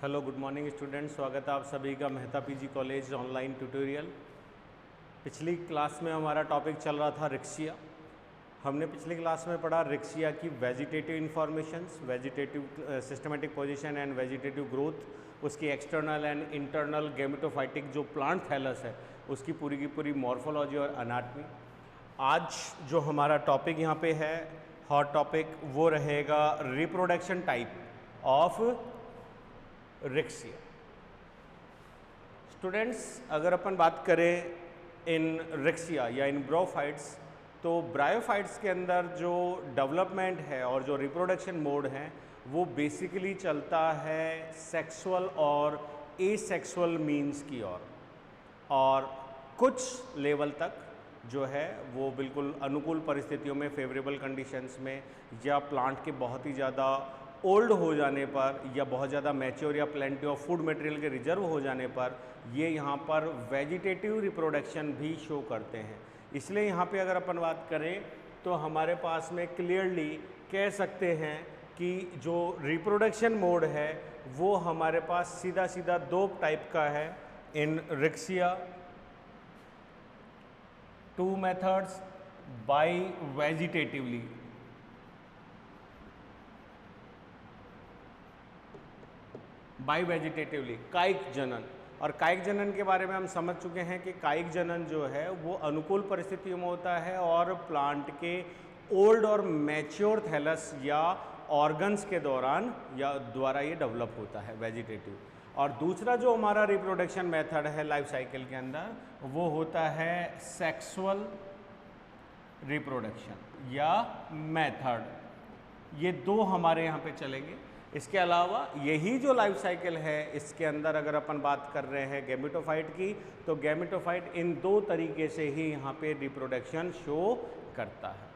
Hello good morning student, स्वागत है आप सभी का Mehta PG college online tutorial. पिछली क्लास में हमारा टॉपिक चल रहा था रिक्शिया। हमने पिछली क्लास में पढ़ा रिक्शिया की vegetative informations, vegetative systematic position and vegetative growth, उसकी एक्सटर्नल एंड इंटरनल गैमेटोफाइटिक जो प्लांट थैलस है उसकी पूरी की पूरी मॉर्फोलॉजी और अनाटमी। आज जो हमारा टॉपिक यहाँ पे है हॉट टॉपिक, वो रहेगा रिप्रोडक्शन टाइप ऑफ रिक्शिया। स्टूडेंट्स, अगर अपन बात करें इन रिक्शिया या इन ब्रायोफाइट्स, तो ब्रायोफाइट्स के अंदर जो डेवलपमेंट है और जो रिप्रोडक्शन मोड है वो बेसिकली चलता है सेक्सुअल और एसेक्सुअल मीन्स की ओर, और कुछ लेवल तक जो है वो बिल्कुल अनुकूल परिस्थितियों में, फेवरेबल कंडीशंस में, या प्लांट के बहुत ही ज़्यादा ओल्ड हो जाने पर या बहुत ज़्यादा मैच्योर या प्लेंटी ऑफ फूड मटेरियल के रिजर्व हो जाने पर ये यहाँ पर वेजिटेटिव रिप्रोडक्शन भी शो करते हैं। इसलिए यहाँ पे अगर अपन बात करें तो हमारे पास में क्लियरली कह सकते हैं कि जो रिप्रोडक्शन मोड है वो हमारे पास सीधा सीधा दो टाइप का है in Riccia. Two methods by vegetatively. By vegetatively कायिक जनन, और कायिक जनन के बारे में हम समझ चुके हैं कि कायिक जनन जो है वो अनुकूल परिस्थितियों में होता है और प्लांट के ओल्ड और मैच्योर थैलस या ऑर्गन्स के दौरान या द्वारा ये डेवलप होता है वेजिटेटिव। और दूसरा जो हमारा रिप्रोडक्शन मेथड है लाइफ साइकिल के अंदर वो होता है सेक्सुअल रिप्रोडक्शन या मेथड। ये दो हमारे यहाँ पे चलेंगे। इसके अलावा यही जो लाइफ साइकिल है इसके अंदर अगर अपन बात कर रहे हैं गैमेटोफाइट की, तो गैमेटोफाइट इन दो तरीके से ही यहाँ पे रिप्रोडक्शन शो करता है।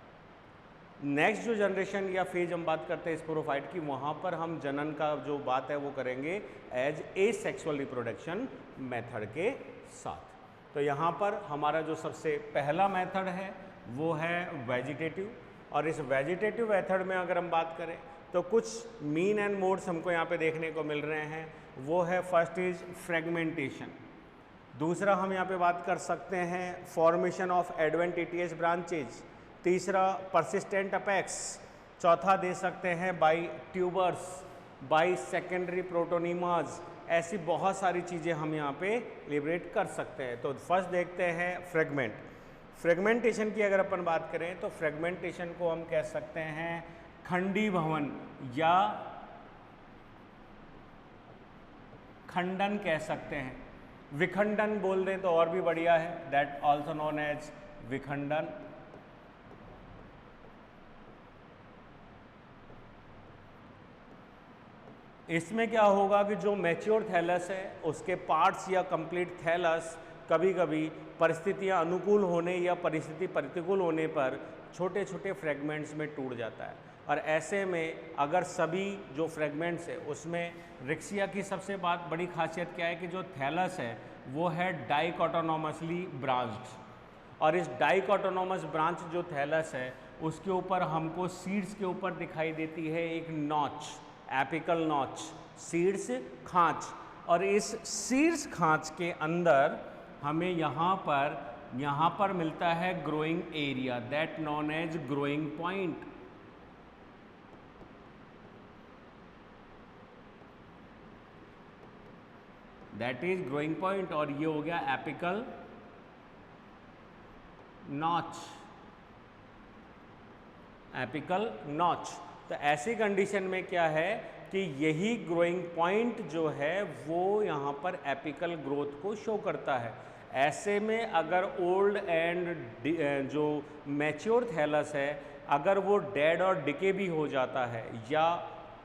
नेक्स्ट जो जनरेशन या फेज हम बात करते हैं स्पोरोफाइट की, वहाँ पर हम जनन का जो बात है वो करेंगे एज एसेक्सुअल रिप्रोडक्शन मेथड के साथ। तो यहाँ पर हमारा जो सबसे पहला मेथड है वो है वेजिटेटिव, और इस वेजिटेटिव मेथड में अगर हम बात करें तो कुछ मीन एंड मोड्स हमको यहाँ पे देखने को मिल रहे हैं। वो है फर्स्ट इज फ्रेगमेंटेशन, दूसरा हम यहाँ पे बात कर सकते हैं फॉर्मेशन ऑफ एडवेंटिटियस ब्रांचेज, तीसरा परसिस्टेंट अपेक्स, चौथा दे सकते हैं बाय ट्यूबर्स, बाय सेकेंडरी प्रोटोनीमाज। ऐसी बहुत सारी चीज़ें हम यहाँ पे लिबरेट कर सकते हैं। तो फर्स्ट देखते हैं फ्रेगमेंटेशन की अगर अपन बात करें तो फ्रेगमेंटेशन को हम कह सकते हैं खंडीभवन या खंडन कह सकते हैं। विखंडन बोल दें तो और भी बढ़िया है, दैट ऑल्सो नोन एज विखंडन। इसमें क्या होगा कि जो मैच्योर थैलस है उसके पार्ट्स या कंप्लीट थैलस कभी कभी परिस्थितियां अनुकूल होने या परिस्थिति प्रतिकूल होने पर छोटे छोटे फ्रेगमेंट्स में टूट जाता है। और ऐसे में अगर सभी जो फ्रेगमेंट्स है उसमें रिक्शिया की सबसे बड़ी खासियत क्या है कि जो थैलस है वो है डाइकोटोनोमसली ब्रांच्ड, और इस डाइकोटोनोमस ब्रांच जो थैलस है उसके ऊपर हमको सीड्स के ऊपर दिखाई देती है एक नॉच, एपिकल नॉच, सीड्स खांच। और इस सीड्स खांच के अंदर हमें यहाँ पर मिलता है growing area, that known as growing point. That is growing point, और ये हो गया एपिकल नॉच, एपिकल नॉच। तो ऐसी कंडीशन में क्या है कि यही ग्रोइंग पॉइंट जो है वो यहाँ पर एपिकल ग्रोथ को शो करता है। ऐसे में अगर ओल्ड एंड जो मैच्योर थैलस है अगर वो डेड और डिके भी हो जाता है या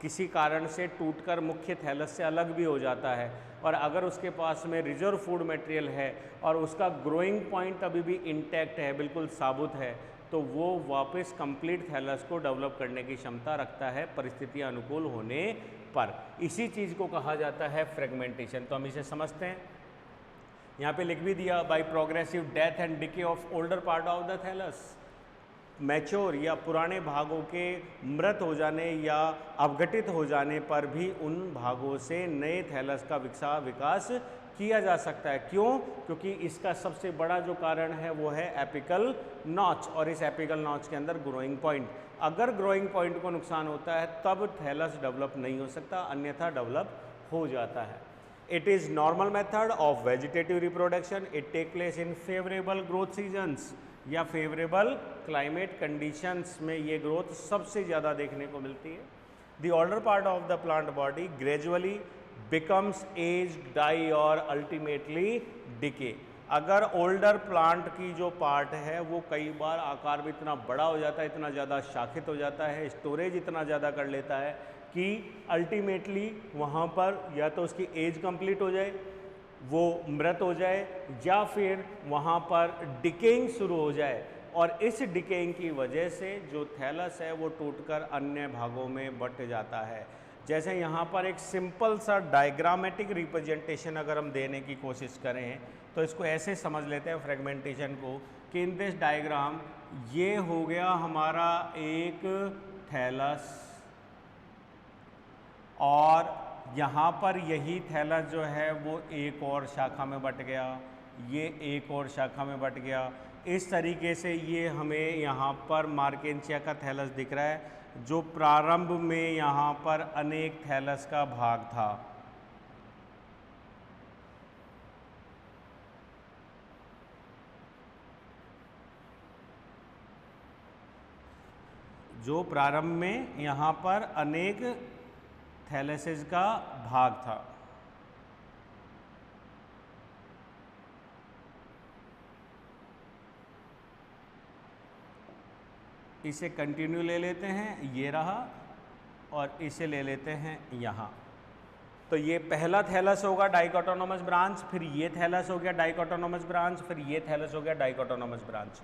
किसी कारण से टूटकर मुख्य थैलस से अलग भी हो जाता है, और अगर उसके पास में रिजर्व फूड मटेरियल है और उसका ग्रोइंग पॉइंट अभी भी इंटैक्ट है, बिल्कुल साबुत है, तो वो वापस कंप्लीट थैलस को डेवलप करने की क्षमता रखता है परिस्थितियां अनुकूल होने पर। इसी चीज़ को कहा जाता है फ्रेगमेंटेशन। तो हम इसे समझते हैं, यहाँ पे लिख भी दिया by progressive death and decay of older part of the thallus. Mature या पुराने भागों के मृत हो जाने या अवघटित हो जाने पर भी उन भागों से नए थैलस का विकास किया जा सकता है। क्यों? क्योंकि इसका सबसे बड़ा जो कारण है वो है एपिकल नॉच, और इस एपिकल नॉच के अंदर ग्रोइंग पॉइंट। अगर ग्रोइंग पॉइंट को नुकसान होता है तब थैलस डेवलप नहीं हो सकता, अन्यथा डेवलप हो जाता है। It is normal method of vegetative reproduction. It take place in favourable growth seasons या फेवरेबल क्लाइमेट कंडीशंस में ये ग्रोथ सबसे ज़्यादा देखने को मिलती है। The older part of the plant body gradually becomes age, die और अल्टीमेटली डिके। अगर ओल्डर प्लांट की जो पार्ट है वो कई बार आकार में इतना बड़ा हो जाता है, इतना ज़्यादा शाखित हो जाता है, स्टोरेज इतना ज़्यादा कर लेता है कि अल्टीमेटली वहाँ पर या तो उसकी एज कंप्लीट हो जाए, वो मृत हो जाए, या फिर वहाँ पर डिकेइंग शुरू हो जाए, और इस डिकेइंग की वजह से जो थैलस है वो टूटकर अन्य भागों में बंट जाता है। जैसे यहाँ पर एक सिंपल सा डायग्रामेटिक रिप्रेजेंटेशन अगर हम देने की कोशिश करें तो इसको ऐसे समझ लेते हैं फ्रेगमेंटेशन को, कि इन दिस डायग्राम ये हो गया हमारा एक थैलस, और यहाँ पर यही थैलस जो है वो एक और शाखा में बट गया, ये एक और शाखा में बट गया। इस तरीके से ये हमें यहाँ पर मार्केंशिया का थैलस दिख रहा है, जो प्रारंभ में यहाँ पर अनेक थैलस का भाग था। जो प्रारंभ में यहाँ पर अनेक थैलेसेस का भाग था। इसे कंटिन्यू ले लेते हैं, ये रहा, और इसे ले लेते हैं यहाँ। तो ये पहला थैलस होगा डाइकोटोनोमस ब्रांच, फिर ये थैलस हो गया डाइकोटोनोमस ब्रांच, फिर ये थैलस हो गया डाइकोटोनोमस ब्रांच।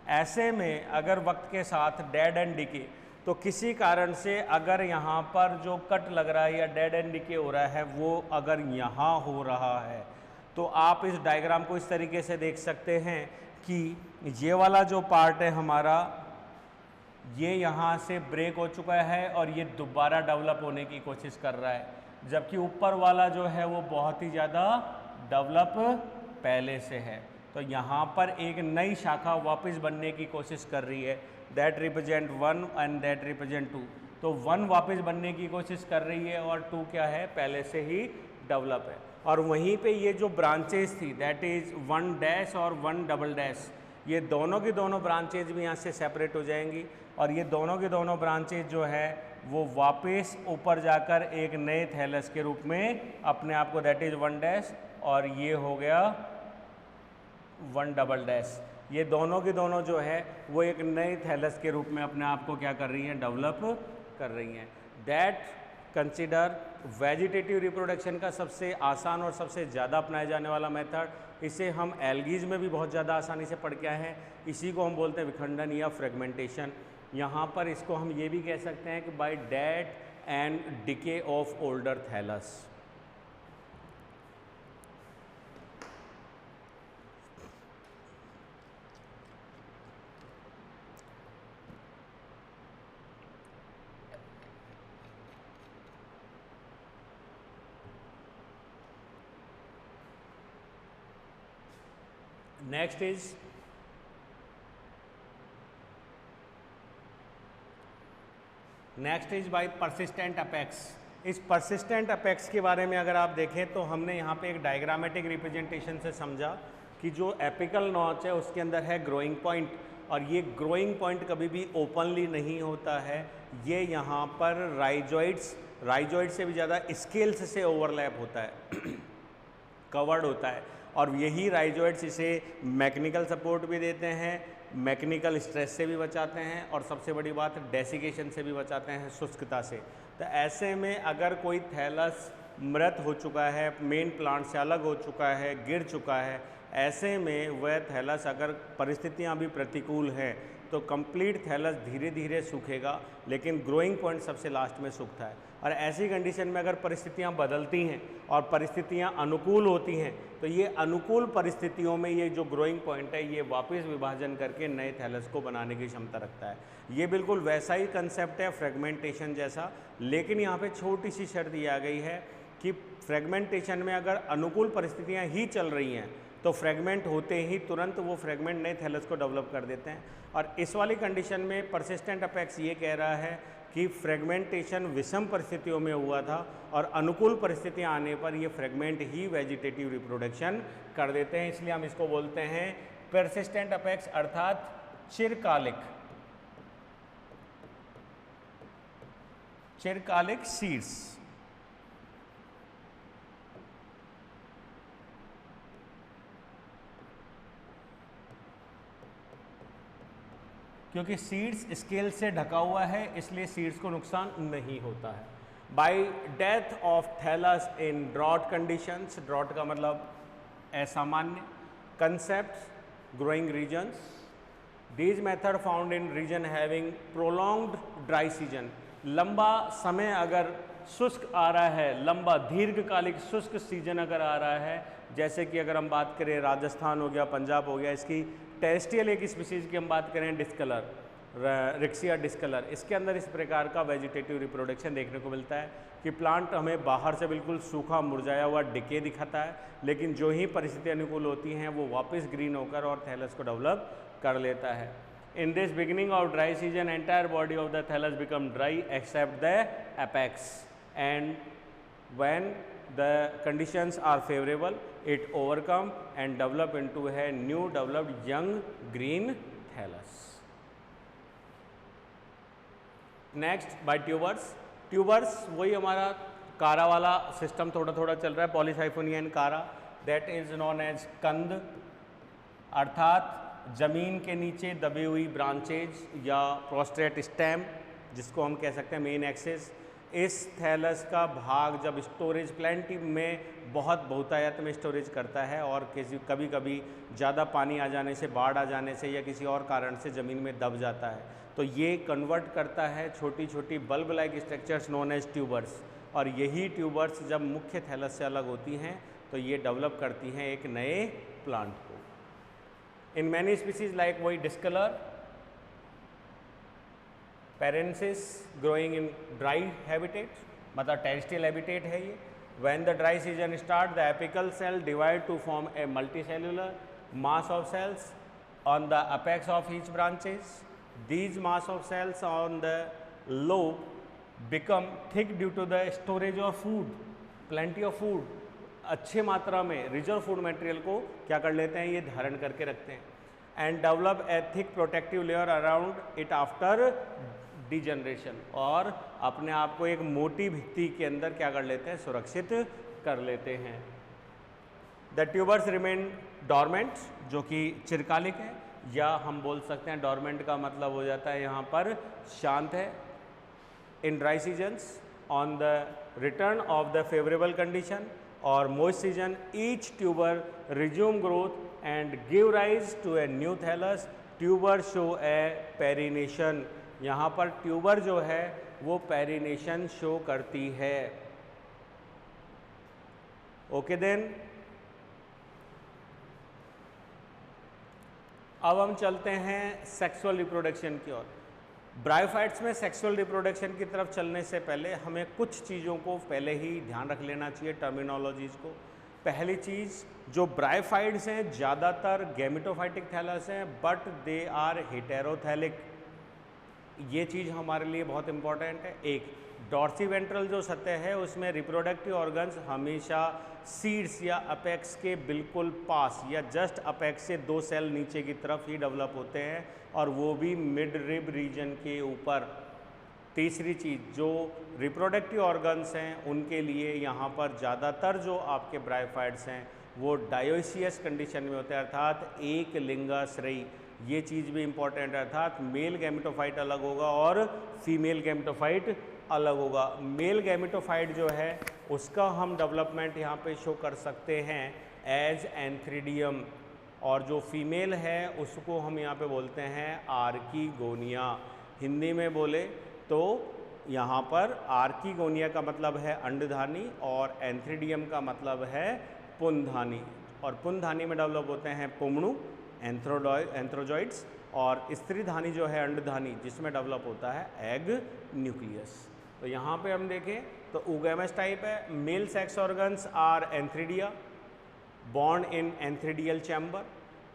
ऐसे में अगर वक्त के साथ डेड एंड डिके, तो किसी कारण से अगर यहाँ पर जो कट लग रहा है या डेड एंड डिके हो रहा है वो अगर यहाँ हो रहा है, तो आप इस डायग्राम को इस तरीके से देख सकते हैं कि ये वाला जो पार्ट है हमारा, ये यहाँ से ब्रेक हो चुका है और ये दोबारा डेवलप होने की कोशिश कर रहा है, जबकि ऊपर वाला जो है वो बहुत ही ज़्यादा डेवलप पहले से है। तो यहाँ पर एक नई शाखा वापस बनने की कोशिश कर रही है, that represent 1 and that represent 2। तो 1 वापस बनने की कोशिश कर रही है और 2 क्या है, पहले से ही डेवलप है। और वहीं पे ये जो ब्रांचेज थी, दैट इज़ 1 डैश और 1 डबल डैश, ये दोनों की दोनों ब्रांचेज भी यहाँ से सेपरेट हो जाएंगी, और ये दोनों की दोनों ब्रांचेज जो है वो वापस ऊपर जाकर एक नए थैलस के रूप में अपने आप को, दैट इज़ 1 डैश, और ये हो गया 1 डबल डैश। ये दोनों की दोनों जो है वो एक नए थैलस के रूप में अपने आप को क्या कर रही हैं, डेवलप कर रही हैं। दैट कंसिडर वेजिटेटिव रिप्रोडक्शन का सबसे आसान और सबसे ज़्यादा अपनाया जाने वाला मेथड, इसे हम एल्गीज में भी बहुत ज़्यादा आसानी से पढ़ के आए हैं। इसी को हम बोलते हैं विखंडन या फ्रेगमेंटेशन। यहाँ पर इसको हम ये भी कह सकते हैं कि by death and decay of older thallus. Next is by persistent apex. इस परसिस्टेंट अपेक्स के बारे में अगर आप देखें तो हमने यहाँ पे एक डायग्रामेटिक रिप्रेजेंटेशन से समझा कि जो एपिकल नॉच है उसके अंदर है ग्रोइंग पॉइंट, और ये ग्रोइंग पॉइंट कभी भी ओपनली नहीं होता है, ये यहाँ पर राइजोइड्स से भी ज़्यादा स्केल्स से ओवरलैप होता है कवर्ड होता है, और यही राइजोइड्स इसे मैकेनिकल सपोर्ट भी देते हैं, मैकेनिकल स्ट्रेस से भी बचाते हैं, और सबसे बड़ी बात डेसिकेशन से भी बचाते हैं, शुष्कता से। तो ऐसे में अगर कोई थैलस मृत हो चुका है, मेन प्लांट से अलग हो चुका है, गिर चुका है, ऐसे में वह थैलस अगर परिस्थितियां भी प्रतिकूल हैं तो कंप्लीट थैलस धीरे धीरे सूखेगा, लेकिन ग्रोइंग पॉइंट सबसे लास्ट में सूखता है। और ऐसी कंडीशन में अगर परिस्थितियां बदलती हैं और परिस्थितियां अनुकूल होती हैं तो ये अनुकूल परिस्थितियों में ये जो ग्रोइंग पॉइंट है ये वापस विभाजन करके नए थैलस को बनाने की क्षमता रखता है। ये बिल्कुल वैसा ही कंसेप्ट है फ्रेगमेंटेशन जैसा, लेकिन यहाँ पे छोटी सी शर्त ये आ गई है कि फ्रेगमेंटेशन में अगर अनुकूल परिस्थितियाँ ही चल रही हैं तो फ्रेगमेंट होते ही तुरंत वो फ्रेगमेंट नए थैलस को डेवलप कर देते हैं। और इस वाली कंडीशन में परसिस्टेंट अपेक्स ये कह रहा है कि फ्रेगमेंटेशन विषम परिस्थितियों में हुआ था और अनुकूल परिस्थितियां आने पर ये फ्रेगमेंट ही वेजिटेटिव रिप्रोडक्शन कर देते हैं, इसलिए हम इसको बोलते हैं परसिस्टेंट अपेक्स अर्थात चिरकालिक सीड्स। क्योंकि सीड्स स्केल से ढका हुआ है इसलिए सीड्स को नुकसान नहीं होता है। By death of thallus in drought conditions, drought का मतलब असामान्य, concept growing regions, these method found in region having prolonged dry season. लंबा समय अगर शुष्क आ रहा है, लंबा दीर्घकालिक शुष्क सीजन अगर आ रहा है, जैसे कि अगर हम बात करें राजस्थान हो गया, पंजाब हो गया, इसकी टेरेस्ट्रियल एक स्पीसीज की हम बात करें डिस्कलर, रिक्सिया डिस्कलर, इसके अंदर इस प्रकार का वेजिटेटिव रिप्रोडक्शन देखने को मिलता है कि प्लांट हमें बाहर से बिल्कुल सूखा मुरझाया हुआ डिके दिखाता है, लेकिन जो ही परिस्थिति अनुकूल होती हैं वो वापस ग्रीन होकर और थैलस को डेवलप कर लेता है। In this beginning of dry season, entire body of the thallus become dry except the apex, and when the conditions are favorable, it overcome and develop into a new developed young green thallus. Next by tubers. Tubers वही हमारा कारा वाला system थोड़ा थोड़ा चल रहा है, पॉलीसाइफोनियन कारा, that is known as कंद, अर्थात जमीन के नीचे दबी हुई ब्रांचेज या प्रोस्ट्रेट स्टेम, जिसको हम कह सकते हैं मेन एक्सिस। इस थैलस का भाग जब स्टोरेज प्लेंटी में बहुत बहुतायत में स्टोरेज करता है और कभी कभी ज़्यादा पानी आ जाने से, बाढ़ आ जाने से या किसी और कारण से ज़मीन में दब जाता है, तो ये कन्वर्ट करता है छोटी छोटी bulb like structures known as tubers, और यही ट्यूबर्स जब मुख्य थैलस से अलग होती हैं तो ये डेवलप करती हैं एक नए प्लांट को। इन मैनी स्पीसीज लाइक वही discolor, perennis growing in dry habitat, मतलब टेरेस्ट्रियल हैबिटेट है ये। When the dry season start, the apical cell divide to form a multicellular mass of cells on the apex of each branches. These mass of cells on the lobe become thick due to the storage of food, plenty of food, अच्छे मात्रा में reserve food material को क्या कर लेते हैं, ये धारण करके रखते हैं। And develop a thick protective layer around it after degeneration, और अपने आप को एक मोटी भित्ति के अंदर क्या कर लेते हैं, सुरक्षित कर लेते हैं। द ट्यूबर्स रिमेन डॉर्मेंट, जो कि चिरकालिक है, या हम बोल सकते हैं डॉर्मेंट का मतलब हो जाता है यहाँ पर शांत है। In dry seasons on the return of the favourable condition or moist season, each tuber resume growth and give rise to a new thallus. Tuber show a perennation. यहाँ पर ट्यूबर जो है वो पेरिनेशन शो करती है। Okay then, अब हम चलते हैं सेक्सुअल रिप्रोडक्शन की ओर। ब्रायोफाइट्स में सेक्सुअल रिप्रोडक्शन की तरफ चलने से पहले हमें कुछ चीज़ों को पहले ही ध्यान रख लेना चाहिए, टर्मिनोलॉजीज़ को। पहली चीज़, जो ब्रायोफाइट्स हैं ज़्यादातर गैमेटोफाइटिक थैलस हैं, बट दे आर हेटेरोथैलिक। ये चीज़ हमारे लिए बहुत इंपॉर्टेंट है। एक, डॉर्सीवेंट्रल जो सतह है उसमें रिप्रोडक्टिव ऑर्गन्स हमेशा सीड्स या अपेक्स के बिल्कुल पास या जस्ट अपेक्स से 2 सेल नीचे की तरफ ही डेवलप होते हैं, और वो भी मिड रिब रीजन के ऊपर। तीसरी चीज़, जो रिप्रोडक्टिव ऑर्गन्स हैं उनके लिए यहाँ पर ज़्यादातर जो आपके ब्रायोफाइट्स हैं वो डायोसियस कंडीशन में होते हैं, अर्थात एक लिंगाश्रयी। ये चीज़ भी इम्पॉर्टेंट है, अर्थात मेल गैमेटोफाइट अलग होगा और फीमेल गैमेटोफाइट अलग होगा। मेल गैमेटोफाइट जो है उसका हम डेवलपमेंट यहाँ पे शो कर सकते हैं एज एंथ्रीडियम, और जो फीमेल है उसको हम यहाँ पे बोलते हैं आर्कीगोनिया। हिंदी में बोले तो यहाँ पर आर्किगोनिया का मतलब है अंडधानी और एंथ्रीडियम का मतलब है पुंधानी, और पुंधानी में डेवलप होते हैं पुमणु एंथ्रोजॉइड्स, और स्त्रीधानी जो है अंडधानी जिसमें डेवलप होता है एग न्यूक्लियस। तो यहाँ पे हम देखें तो oogamous टाइप है, male sex organs are antheridia born in enthridial chamber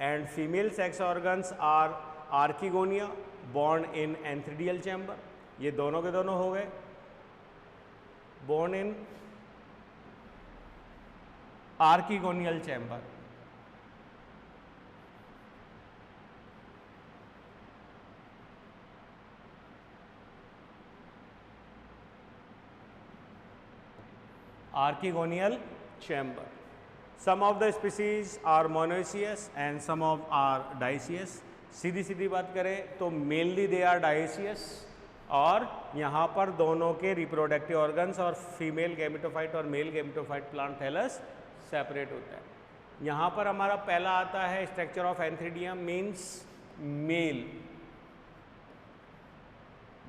and female sex organs are archegonia born in enthridial chamber। ये दोनों के दोनों हो गए born in archegonial chamber। archegonial chamber। Some of the species are monoecious and some of are dioecious। सीधी सीधी बात करें तो mainly they are dioecious, और यहाँ पर दोनों के रिप्रोडक्टिव ऑर्गन्स और फीमेल गैमेटोफाइट और male gametophyte plant thallus separate होता है। यहाँ पर हमारा पहला आता है structure of antheridium means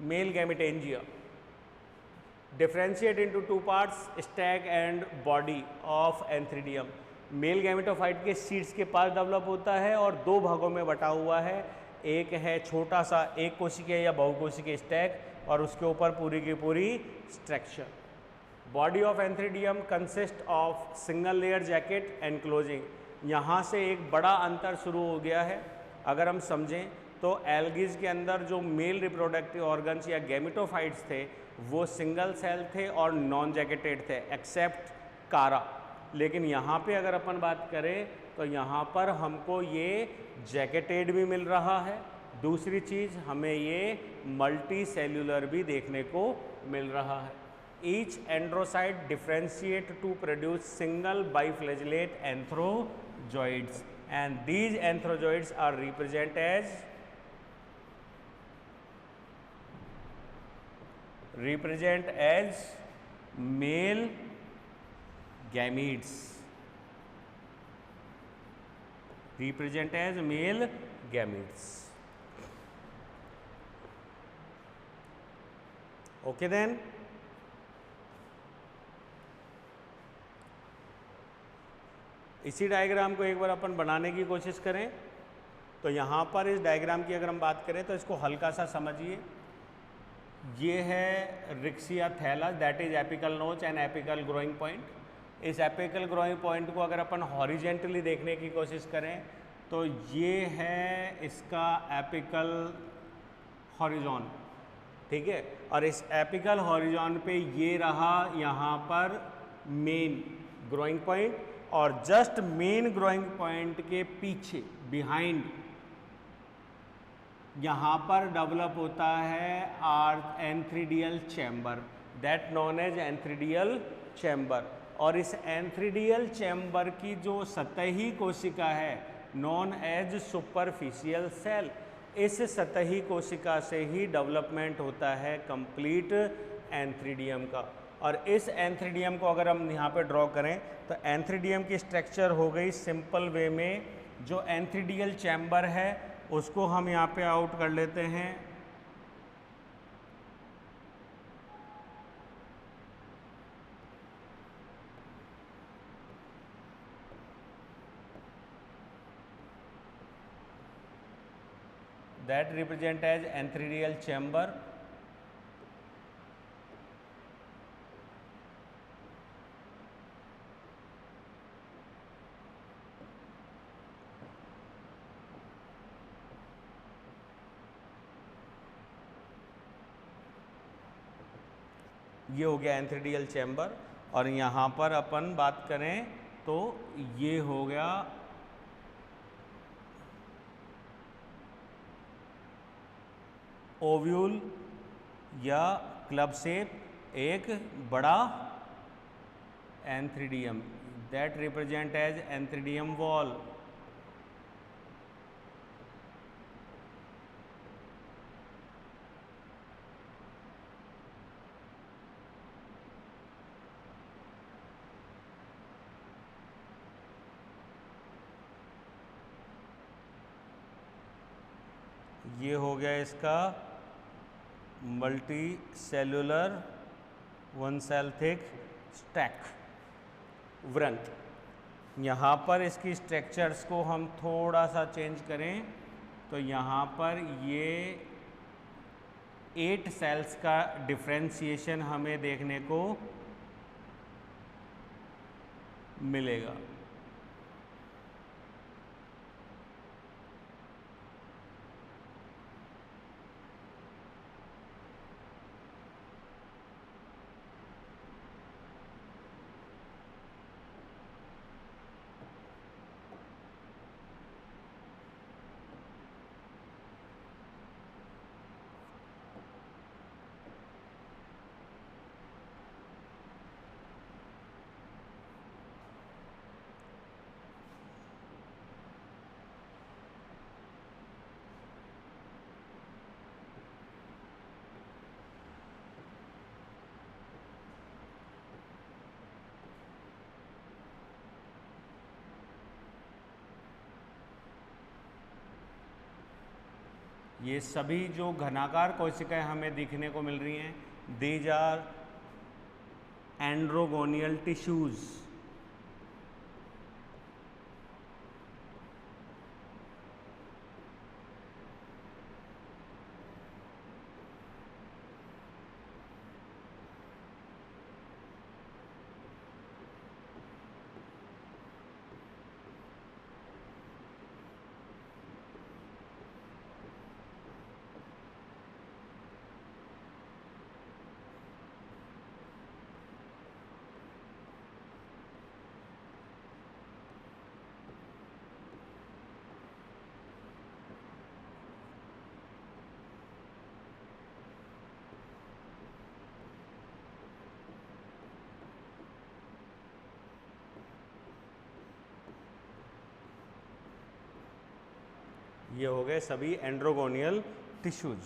male gametangia, differentiate into two parts stag and body of antheridium. Male gametophyte के सीड्स के पास डेवलप होता है और दो भागों में बटा हुआ है, एक है छोटा सा एक कोशिकीय या बहुकोशिकीय स्टैग और उसके ऊपर पूरी की पूरी structure. Body of antheridium consist of single layer jacket enclosing. यहाँ से एक बड़ा अंतर शुरू हो गया है। अगर हम समझें तो एल्गीज के अंदर जो मेल रिप्रोडक्टिव ऑर्गन्स या गैमेटोफाइट्स थे वो सिंगल सेल थे और नॉन जैकेटेड थे एक्सेप्ट कारा, लेकिन यहाँ पे अगर अपन बात करें तो यहाँ पर हमको ये जैकेटेड भी मिल रहा है। दूसरी चीज़ हमें ये मल्टी सेल्यूलर भी देखने को मिल रहा है। Each androcyte differentiate to produce single biflagellate antherozoids and these antherozoids are represent as male gametes, represent as male gametes। Okay then, इसी डायग्राम को एक बार अपन बनाने की कोशिश करें तो यहाँ पर इस डायग्राम की अगर हम बात करें तो इसको हल्का सा समझिए। ये है Riccia thallus that is apical notch and apical growing point. इस एपिकल ग्रोइंग पॉइंट को अगर अपन हॉरिजेंटली देखने की कोशिश करें तो ये है इसका एपिकल हॉरिजॉन, ठीक है, और इस एपिकल हॉरिजॉन पे ये रहा यहाँ पर मेन ग्रोइंग पॉइंट, और जस्ट मेन ग्रोइंग पॉइंट के पीछे बिहाइंड यहाँ पर डेवलप होता है antheridial chamber that known as antheridial chamber. और इस एंथ्रीडियल चैम्बर की जो सतही कोशिका है नॉन एज सुपरफिशियल सेल, इस सतही कोशिका से ही डेवलपमेंट होता है कंप्लीट एंथ्रीडियम का। और इस एंथ्रीडियम को अगर हम यहाँ पे ड्रॉ करें तो एंथ्रीडियम की स्ट्रक्चर हो गई सिंपल वे में, जो एंथ्रीडियल चैम्बर है उसको हम यहाँ पे आउट कर लेते हैं। That represent as antheridial chamber. ये हो गया एंथ्रीडियल चैम्बर। और यहाँ पर अपन बात करें तो ये हो गया ओव्यूल या क्लब शेप एक बड़ा antheridium that represent as antheridium wall. ये हो गया इसका multi cellular one cell thick stalk वृंत। यहाँ पर इसकी स्ट्रक्चर्स को हम थोड़ा सा चेंज करें तो यहाँ पर ये 8 सेल्स का डिफ्रेंशिएशन हमें देखने को मिलेगा। ये सभी जो घनाकार कोशिकाएं हमें दिखने को मिल रही हैं, दीज आर एंड्रोगोनियल टिश्यूज। ये हो गए सभी एंड्रोगोनियल टिश्यूज।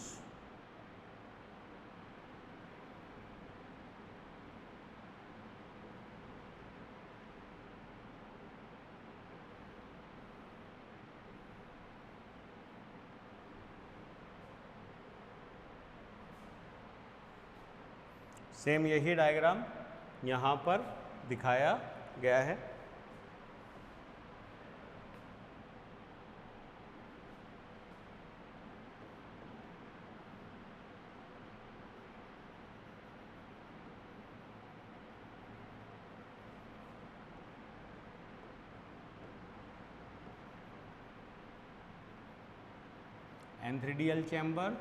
सेम यही डायग्राम यहाँ पर दिखाया गया है। Antheridial chamber,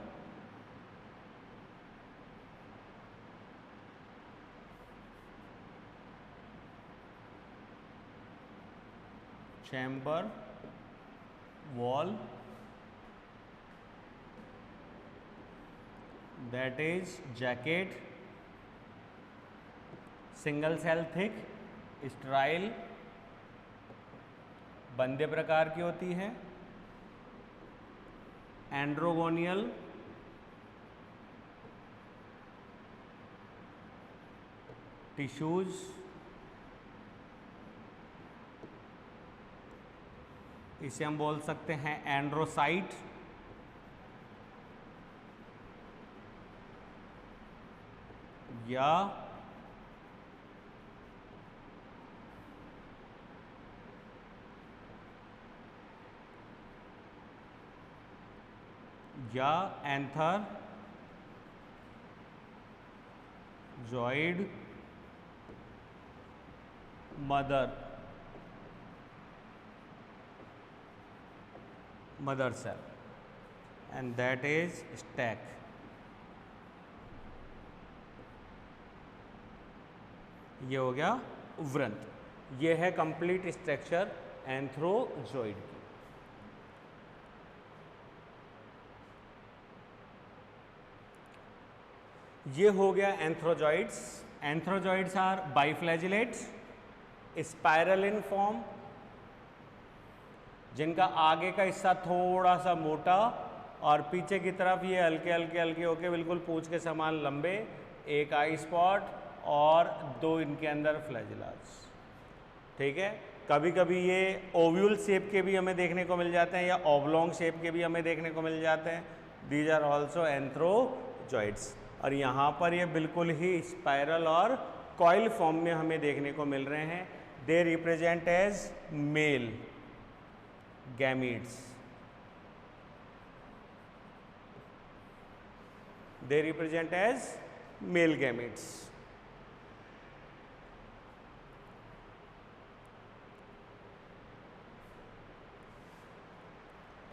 chamber wall that is jacket, single cell thick sterile बंदे प्रकार की होती है। एंड्रोगोनियल टिश्यूज, इसे हम बोल सकते हैं एंड्रोसाइट। या एंथरजॉइड mother cell and that is stack। ये हो गया वृंत। ये है कंप्लीट स्ट्रक्चर एंथ्रोजॉइड की। ये हो गया antherozoids. Antherozoids are biflagellates, spiral in form, जिनका आगे का हिस्सा थोड़ा सा मोटा और पीछे की तरफ ये हल्के हल्के हल्के होके बिल्कुल पूंछ के समान लंबे, एक आई स्पॉट और 2 इनके अंदर फ्लैजिलास। ठीक है, कभी कभी ये ओव्यूल शेप के भी हमें देखने को मिल जाते हैं या ऑब्लोंग शेप के भी हमें देखने को मिल जाते हैं। These are also antherozoids. Zoids, और यहाँ पर ये बिल्कुल ही स्पाइरल और कॉइल फॉर्म में हमें देखने को मिल रहे हैं। They represent as male gametes, they represent as male gametes.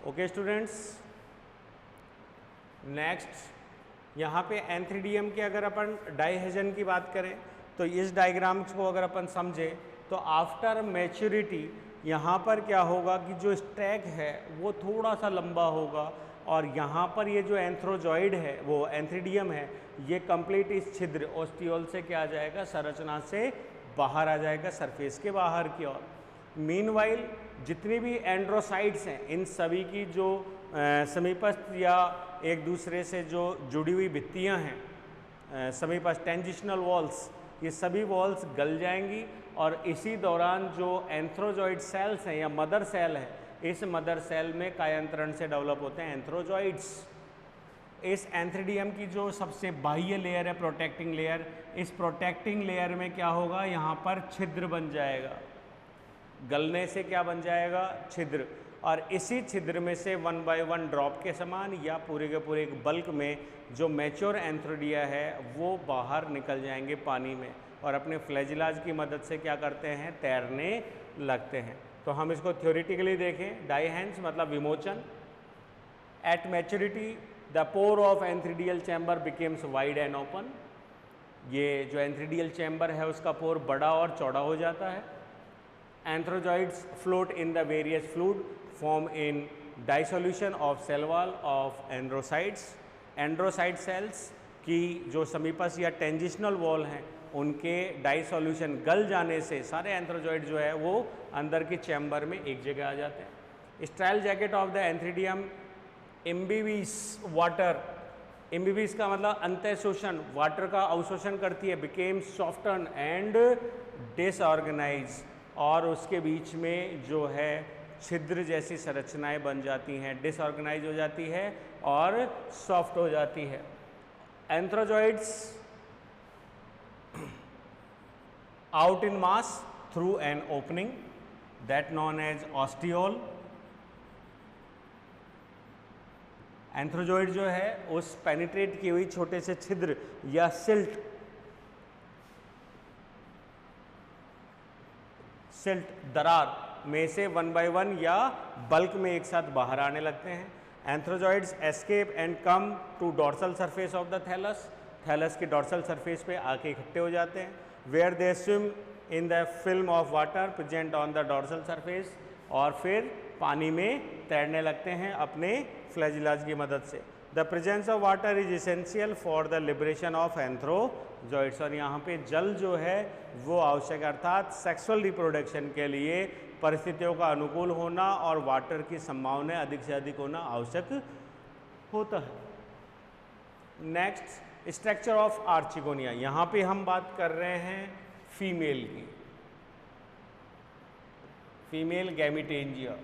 Okay students, next यहाँ पे एंथ्रीडियम की अगर अपन डाइहेजन की बात करें तो इस डायग्राम्स को अगर अपन समझे तो आफ्टर मैच्योरिटी यहाँ पर क्या होगा कि जो स्टैक है वो थोड़ा सा लंबा होगा, और यहाँ पर ये जो एंथ्रोजॉइड है वो एंथ्रीडियम है, ये कंप्लीट इस छिद्र ओस्टियोल से क्या आ जाएगा, संरचना से बाहर आ जाएगा, सरफेस के बाहर की ओर। मीनवाइल जितनी भी एंड्रोसाइट्स हैं इन सभी की जो समीपस्थ या एक दूसरे से जो जुड़ी हुई भित्तियां हैं, समीपस्थ टेंजिशनल वॉल्स, ये सभी वॉल्स गल जाएंगी, और इसी दौरान जो एंथ्रोजॉइड सेल्स हैं या मदर सेल है, इस मदर सेल में कायांतरण से डेवलप होते हैं एंथ्रोजॉइड्स। इस एंथ्रीडियम की जो सबसे बाह्य लेयर है प्रोटेक्टिंग लेयर, इस प्रोटेक्टिंग लेयर में क्या होगा, यहाँ पर छिद्र बन जाएगा, गलने से क्या बन जाएगा, छिद्र, और इसी छिद्र में से 1 बाय 1 ड्रॉप के समान या पूरे के पूरे एक बल्क में जो मैच्योर एंथ्रोडिया है वो बाहर निकल जाएंगे पानी में, और अपने फ्लैजिलाज की मदद से क्या करते हैं, तैरने लगते हैं। तो हम इसको थ्योरेटिकली देखें, डाइहेंस मतलब विमोचन। At maturity the pore of antheridial chamber becomes wide and open, ये जो एंथ्रीडियल चैम्बर है उसका पोर बड़ा और चौड़ा हो जाता है। Antherozoids float in the various fluid form in dissolution of cell wall of androcytes. Androcyte cells की जो समीपस्थ या टेंजिशनल वॉल हैं उनके डाइसोल्यूशन गल जाने से सारे एंथ्रोजॉइड जो है वो अंदर की चैम्बर में एक जगह आ जाते हैं। Style jacket of the antheridium imbibes water, imbibes का मतलब अंतःशोषण, वाटर का अवशोषण करती है, बिकेम सॉफ्टन एंड डिसऑर्गेनाइज, और उसके बीच में जो है छिद्र जैसी संरचनाएं बन जाती हैं, डिसऑर्गेनाइज हो जाती है और सॉफ्ट हो जाती है। Antherozoids out in mass through an opening that known as ostiole। Antherozoid जो है उस पेनिट्रेट की हुई छोटे से छिद्र या सिल्ट दरार में से 1 बाय 1 या बल्क में एक साथ बाहर आने लगते हैं। Antherozoids escape and come to dorsal surface of the thallus, thallus के डॉर्सल सरफेस पे आके इकट्ठे हो जाते हैं, where they swim in the film of water present on the dorsal surface, और फिर पानी में तैरने लगते हैं अपने फ्लैजिलाज की मदद से। The presence of water is essential for the liberation of antherozoids, और यहाँ पे जल जो है वो आवश्यक, अर्थात सेक्सुअल रिप्रोडक्शन के लिए परिस्थितियों का अनुकूल होना और वाटर की संभावना अधिक से अधिक होना आवश्यक होता है। नेक्स्ट, स्ट्रक्चर ऑफ आर्चिगोनिया, यहाँ पे हम बात कर रहे हैं फीमेल की, फीमेल गैमिटेंजिया।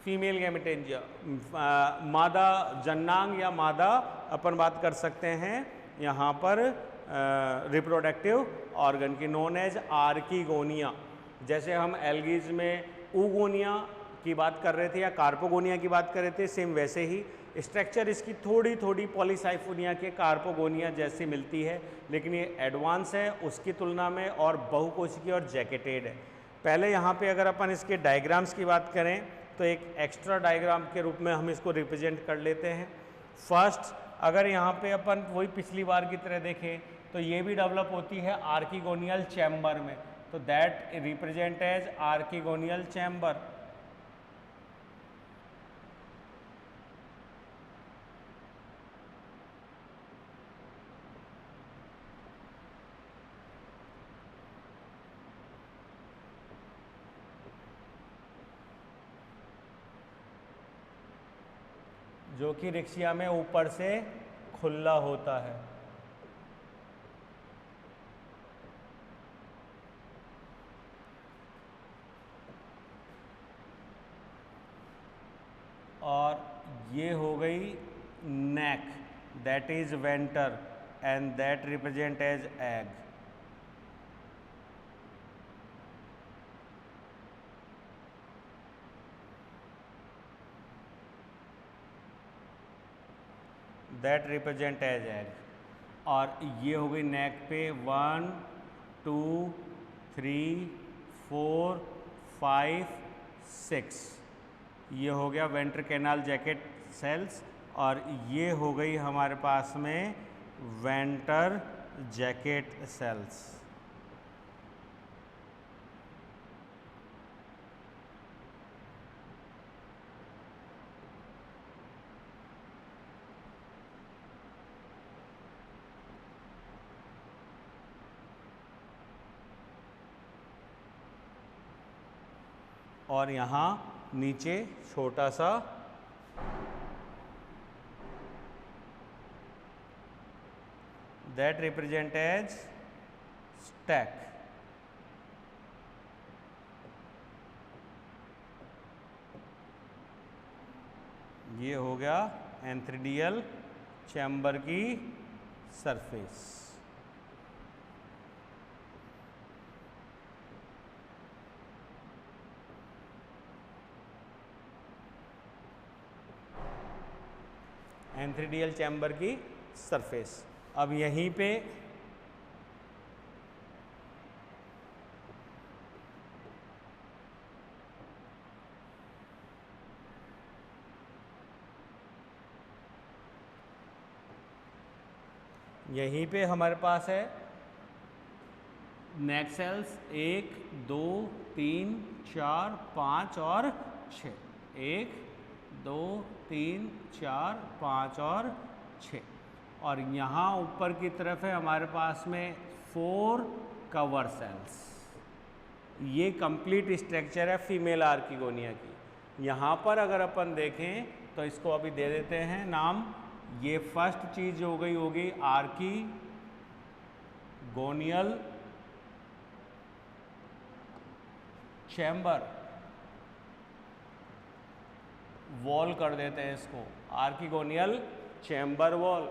फीमेल गैमिटेंजिया मादा जन्नांग या मादा अपन बात कर सकते हैं यहाँ पर रिप्रोडक्टिव ऑर्गन की, नोन एज आर्किगोनिया। जैसे हम एल्गीज में ऊगोनिया की बात कर रहे थे या कार्पोगोनिया की बात कर रहे थे, सेम वैसे ही स्ट्रक्चर इसकी थोड़ी थोड़ी पॉलीसाइफोनिया के कार्पोगोनिया जैसी मिलती है, लेकिन ये एडवांस है उसकी तुलना में और बहुकोशिकीय और जैकेटेड है। पहले यहाँ पे अगर अपन इसके डायग्राम्स की बात करें तो एक एक्स्ट्रा डायग्राम के रूप में हम इसको रिप्रेजेंट कर लेते हैं। फर्स्ट, अगर यहाँ पे अपन वही पिछली बार की तरह देखें तो ये भी डेवलप होती है आर्किगोनियल चैम्बर में, तो that represent as archegonial chamber. जो कि रिक्शिया में ऊपर से खुला होता है। और ये हो गई neck, that is venter, and that represent as egg. That represent as egg. और ये हो गई neck पे 1 2 3 4 5 6, ये हो गया वेंटर कैनाल जैकेट सेल्स, और ये हो गई हमारे पास में वेंटर जैकेट सेल्स। और यहाँ नीचे छोटा सा that represent as stack. ये हो गया एंथ्रीडियल चैम्बर की सरफेस। एंथ्रीडियल चैम्बर की सरफेस। अब यहीं पे हमारे पास है नेक सेल्स 1 2 3 4 5 और 6, 1 2 3 4 5 और 6, और यहाँ ऊपर की तरफ है हमारे पास में 4 कवर सेल्स। ये कंप्लीट स्ट्रक्चर है फीमेल आर्किगोनिया की। यहाँ पर अगर अपन देखें तो इसको अभी दे देते हैं नाम। ये फर्स्ट चीज हो गई होगी आर्किगोनियल चैम्बर, वॉल कर देते हैं इसको, आर्किगोनियल चैम्बर वॉल।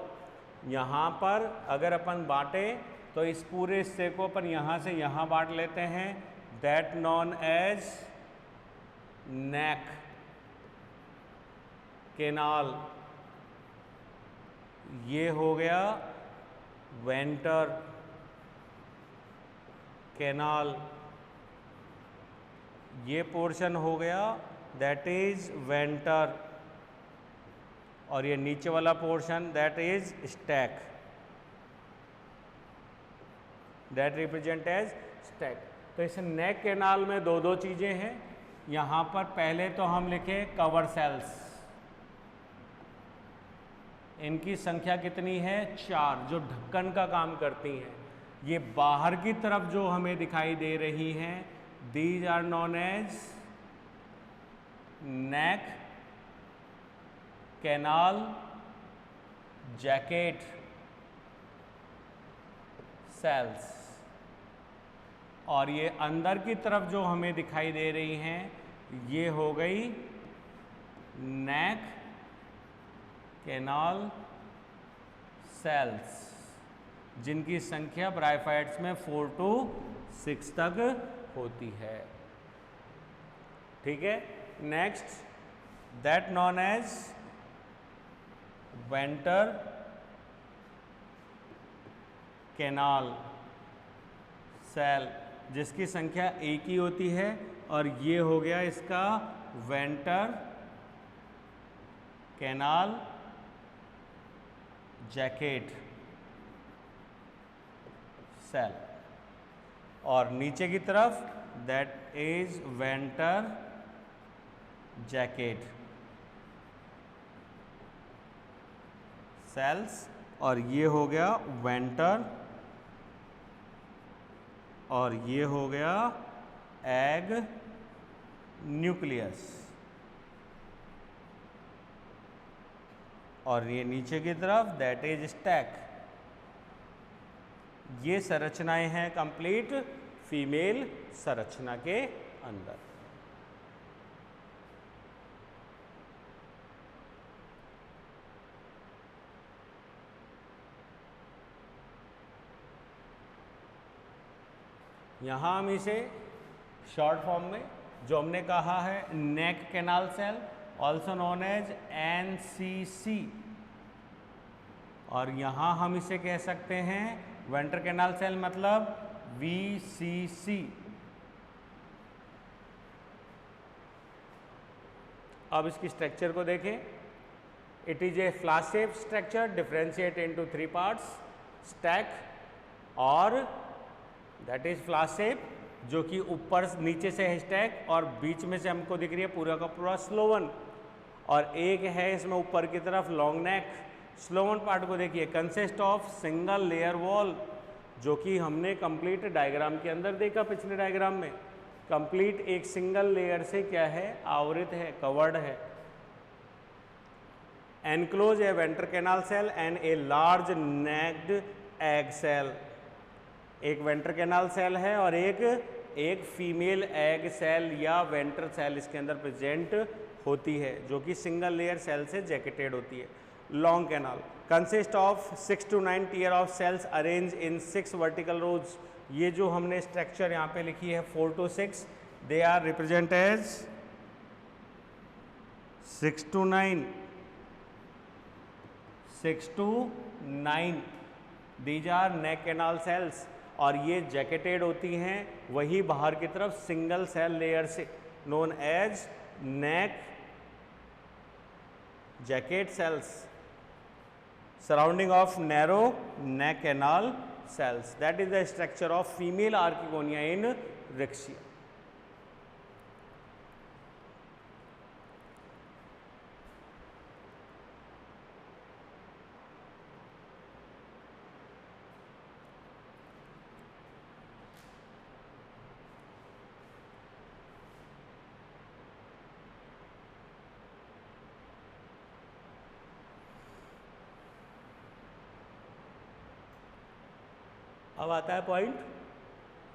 यहाँ पर अगर अपन बांटे तो इस पूरे हिस्से को अपन यहाँ से यहाँ बांट लेते हैं, that known as neck canal. ये हो गया वेंटर कैनाल, ये पोर्शन हो गया दैट इज वेंटर, और ये नीचे वाला portion that is stalk, that represent as stalk. तो इस नेक कैनाल में दो दो चीज़ें हैं। यहाँ पर पहले तो हम लिखे कवर सेल्स, इनकी संख्या कितनी है 4, जो ढक्कन का काम करती हैं। ये बाहर की तरफ जो हमें दिखाई दे रही हैं, these are known as neck canal jacket cells, और ये अंदर की तरफ जो हमें दिखाई दे रही हैं, ये हो गई नेक कैनाल सेल्स, जिनकी संख्या ब्राइफाइट्स में 4 to 6 तक होती है। ठीक है, next that known as venter canal cell, जिसकी संख्या एक ही होती है, और ये हो गया इसका वेंटर कैनाल जैकेट सेल, और नीचे की तरफ that is venter jacket cells, और ये हो गया वेंटर, और ये हो गया एग न्यूक्लियस, और ये नीचे की तरफ दैट इज स्टैक। ये संरचनाएं हैं कंप्लीट फीमेल संरचना के अंदर। यहाँ हम इसे शॉर्ट फॉर्म में जो हमने कहा है neck canal cell also known as NCC, और यहाँ हम इसे कह सकते हैं वेंट्रल कैनाल सेल मतलब VCC। अब इसकी स्ट्रक्चर को देखें। इट इज ए फ्लास shape structure differentiate into 3 parts, stack और दैट इज फ्लास शेप, जो कि ऊपर नीचे से है स्टैक और बीच में से हमको दिख रही है पूरा का पूरा स्लोवन, और एक है इसमें ऊपर की तरफ लॉन्ग नेक। स्लोवन पार्ट को देखिए, consist of single layer wall, जो कि हमने कंप्लीट डायग्राम के अंदर देखा पिछले डायग्राम में। कंप्लीट एक सिंगल लेयर से क्या है, आवृत है, कवर्ड है। Enclose a ventral canal cell and a large naked egg cell. एक वेंट्रल कैनाल सेल है और एक फीमेल एग सेल या वेंट्रल सेल इसके अंदर प्रेजेंट होती है, जो कि सिंगल लेयर सेल से जैकेटेड होती है। Long canal consist of 6 to 9 tier of cells arrange in 6 vertical rows. ये जो हमने स्ट्रक्चर यहाँ पे लिखी है 4 to 6, they are represent as 6 to 9, 6 to 9 these are neck canal cells, और ये जैकेटेड होती हैं वही बाहर की तरफ सिंगल सेल लेयर से, known as neck jacket cells surrounding of narrow neck canal cells. That is the structure of female archegonia in Rixia. अब आता है पॉइंट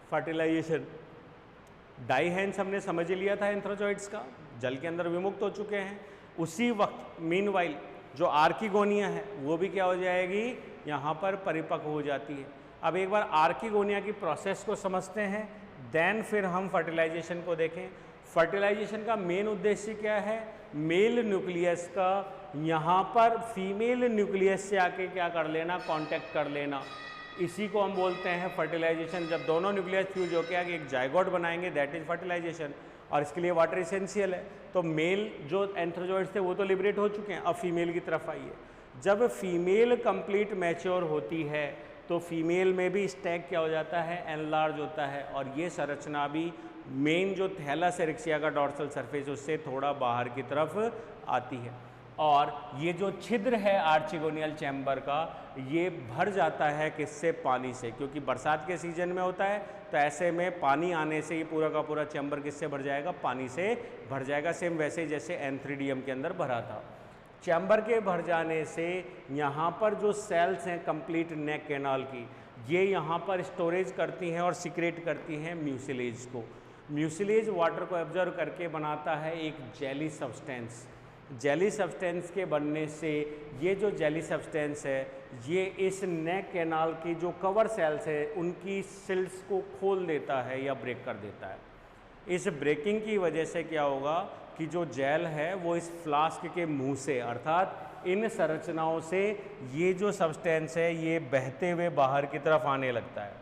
फर्टिलाइजेशन। डाइहेंस हमने समझ लिया था एंथ्रोजॉइड्स का, जल के अंदर विमुक्त हो चुके हैं। उसी वक्त मीनवाइल जो आर्किगोनिया है वो भी क्या हो जाएगी, यहाँ पर परिपक्व हो जाती है। अब एक बार आर्किगोनिया की प्रोसेस को समझते हैं, देन फिर हम फर्टिलाइजेशन को देखें। फर्टिलाइजेशन का मेन उद्देश्य क्या है, मेल न्यूक्लियस का यहाँ पर फीमेल न्यूक्लियस से आके क्या कर लेना, कांटेक्ट कर लेना। इसी को हम बोलते हैं फर्टिलाइजेशन। जब दोनों न्यूक्लियस फ्यूज होकर आगे एक जाइगोट बनाएंगे, दैट इज फर्टिलाइजेशन, और इसके लिए वाटर इसेंशियल है। तो मेल जो एंथ्रोजॉइड्स थे वो तो लिबरेट हो चुके हैं, अब फीमेल की तरफ आइए। जब फीमेल कंप्लीट मैच्योर होती है तो फीमेल में भी स्टैक क्या हो जाता है, एनलार्ज होता है, और ये संरचना भी मेन जो थैलस एरिक्सिया का डॉर्सल सरफेस उससे थोड़ा बाहर की तरफ आती है। और ये जो छिद्र है आर्चिगोनियल चैम्बर का, ये भर जाता है किससे, पानी से, क्योंकि बरसात के सीजन में होता है। तो ऐसे में पानी आने से ये पूरा का पूरा चैम्बर किससे भर जाएगा, पानी से भर जाएगा। सेम वैसे जैसे एंथ्रीडियम के अंदर भरा था। चैम्बर के भर जाने से यहाँ पर जो सेल्स हैं कंप्लीट नेक कैनाल की, ये यहाँ पर स्टोरेज करती हैं और सिक्रेट करती हैं म्यूसिलेज को। म्यूसिलेज वाटर को एब्जर्व करके बनाता है एक जेली सब्सटेंस। जेली सब्सटेंस के बनने से ये जो जेली सब्सटेंस है ये इस नेक कैनाल की जो कवर सेल्स है उनकी सेल्स को खोल देता है या ब्रेक कर देता है। इस ब्रेकिंग की वजह से क्या होगा कि जो जेल है वो इस फ्लास्क के मुंह से, अर्थात इन संरचनाओं से ये जो सब्सटेंस है ये बहते हुए बाहर की तरफ आने लगता है।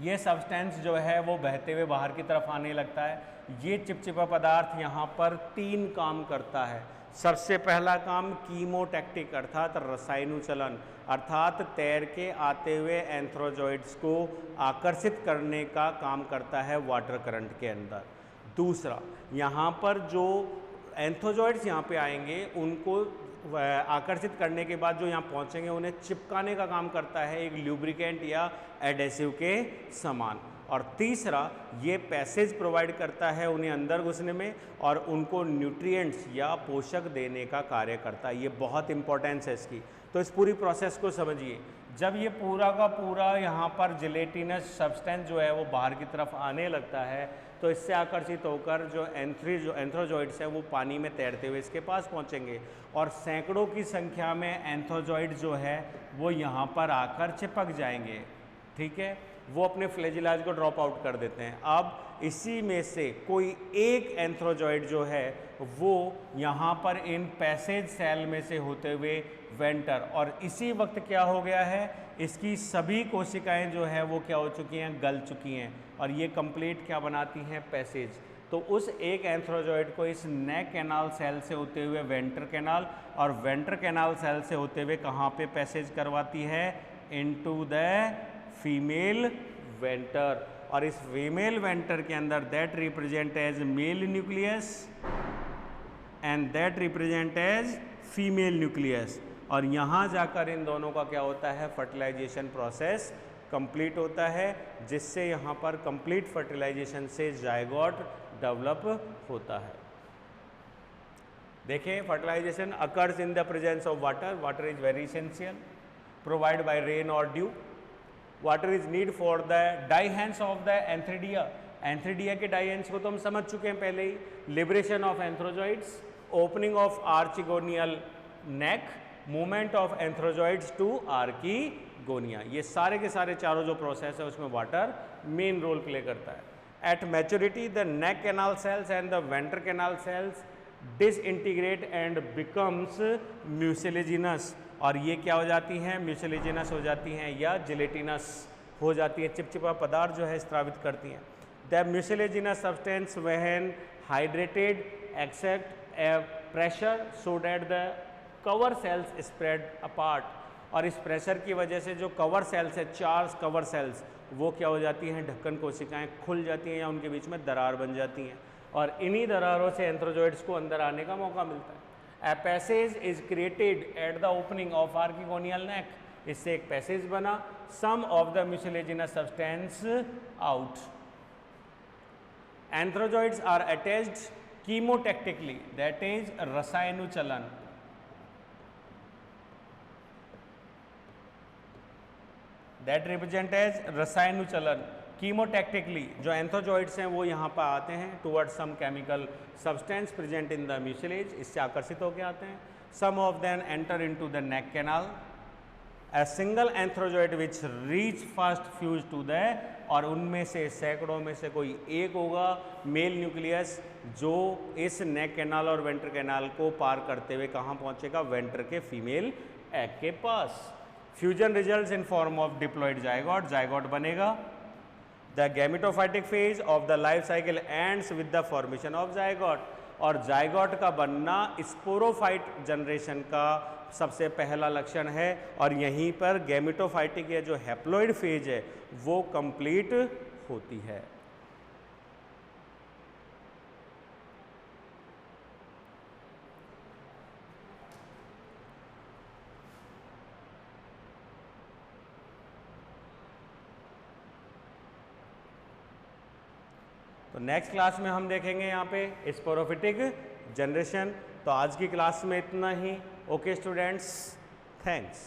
ये सब्सटेंस जो है वो बहते हुए बाहर की तरफ आने लगता है। ये चिपचिपा पदार्थ यहाँ पर 3 काम करता है। सबसे पहला काम कीमोटैक्टिक अर्थात रसायनुचलन, अर्थात तैर के आते हुए एंथ्रोजॉइड्स को आकर्षित करने का काम करता है वाटर करंट के अंदर। दूसरा, यहाँ पर जो एंथ्रोजॉइड्स यहाँ पे आएंगे उनको आकर्षित करने के बाद जो यहाँ पहुँचेंगे उन्हें चिपकाने का काम करता है एक ल्यूब्रिकेंट या एडेसिव के समान। और तीसरा, ये पैसेज प्रोवाइड करता है उन्हें अंदर घुसने में और उनको न्यूट्रिएंट्स या पोषक देने का कार्य करता है। ये बहुत इंपॉर्टेंस है इसकी। तो इस पूरी प्रोसेस को समझिए। जब ये पूरा का पूरा यहाँ पर जिलेटिनस सब्सटेंस जो है वो बाहर की तरफ आने लगता है तो इससे आकर्षित होकर जो एंथ्रोजॉइड्स हैं वो पानी में तैरते हुए इसके पास पहुँचेंगे और सैकड़ों की संख्या में एंथ्रोजॉइड जो है वो यहाँ पर आकर चिपक जाएंगे। ठीक है, वो अपने फ्लैजिलाज को ड्रॉप आउट कर देते हैं। अब इसी में से कोई एक एंथ्रोजॉइड जो है वो यहाँ पर इन पैसेज सेल में से होते हुए वेंटर, और इसी वक्त क्या हो गया है, इसकी सभी कोशिकाएं जो है वो क्या हो चुकी हैं, गल चुकी हैं, और ये कंप्लीट क्या बनाती हैं, पैसेज। तो उस एक एंथ्रोजॉइड को इस नेक कैनाल सेल से होते हुए वेंटर कैनाल, और वेंटर कैनाल सेल से होते हुए कहाँ पे पैसेज करवाती है, इनटू द फीमेल वेंटर, और इस फीमेल वेंटर के अंदर that represent as male nucleus and that represent as female nucleus, और यहाँ जाकर इन दोनों का क्या होता है, फर्टिलाइजेशन प्रोसेस कंप्लीट होता है, जिससे यहाँ पर कंप्लीट फर्टिलाइजेशन से जायगोट डेवलप होता है। देखिए, fertilization occurs in the presence of water, water is very essential, provide by rain और dew, water is need for the dehiscence of the antheridia, antheridia के डाइहेंस को तो हम समझ चुके हैं पहले ही, liberation of antherozoids, opening of archegonial neck, movement of antherozoids to archegonia, ये सारे के सारे चारों जो प्रोसेस है उसमें वाटर मेन रोल प्ले करता है। At maturity the neck canal cells and the venter canal cells disintegrate and becomes mucilaginous, और ये क्या हो जाती हैं, म्यूसिलेजिनस हो जाती हैं या जिलेटिनस हो जाती है, चिपचिपा पदार्थ जो है स्त्रावित करती हैं। The mucilaginous substance when hydrated except a pressure so that the cover cells spread apart, और इस प्रेशर की वजह से जो कवर सेल्स है, चार्ज कवर सेल्स, वो क्या हो जाती हैं, ढक्कन कोशिकाएं खुल जाती हैं या उनके बीच में दरार बन जाती हैं, और इन्हीं दरारों से एंथ्रोजॉइड्स को अंदर आने का मौका मिलता है। A passage is created at the opening of archegonial neck, इससे एक पैसेज बना, some of the mucilaginous substance out. Antherozoids are attached chemotactically, that is रसायनुचलन, दैट रिप्रेजेंट एज रसायनुचलन, कीमोटैक्टिकली जो एंथ्रोजॉइड्स हैं वो यहाँ पर आते हैं toward some chemical substance present in the mucilage, इससे आकर्षित होकर आते हैं। Some of them enter into the neck canal, a single antherozoid which reach first fuse to the, और उनमें से सैकड़ों में से कोई एक होगा मेल न्यूक्लियस जो इस नेक कैनाल और वेंटर कैनाल को पार करते हुए कहाँ पहुँचेगा, वेंटर के फीमेल एग के पास। Fusion results in form of diploid zygote, zygote बनेगा। The gametophytic phase of the life cycle ends with the formation of zygote, और जायगोट का बनना स्पोरोफाइट जनरेशन का सबसे पहला लक्षण है, और यहीं पर गैमेटोफाइटिक या जो हैप्लॉइड फेज है वो कंप्लीट होती है। तो नेक्स्ट क्लास में हम देखेंगे यहाँ पे स्पोरोफिटिक जनरेशन। तो आज की क्लास में इतना ही। Okay students, thanks.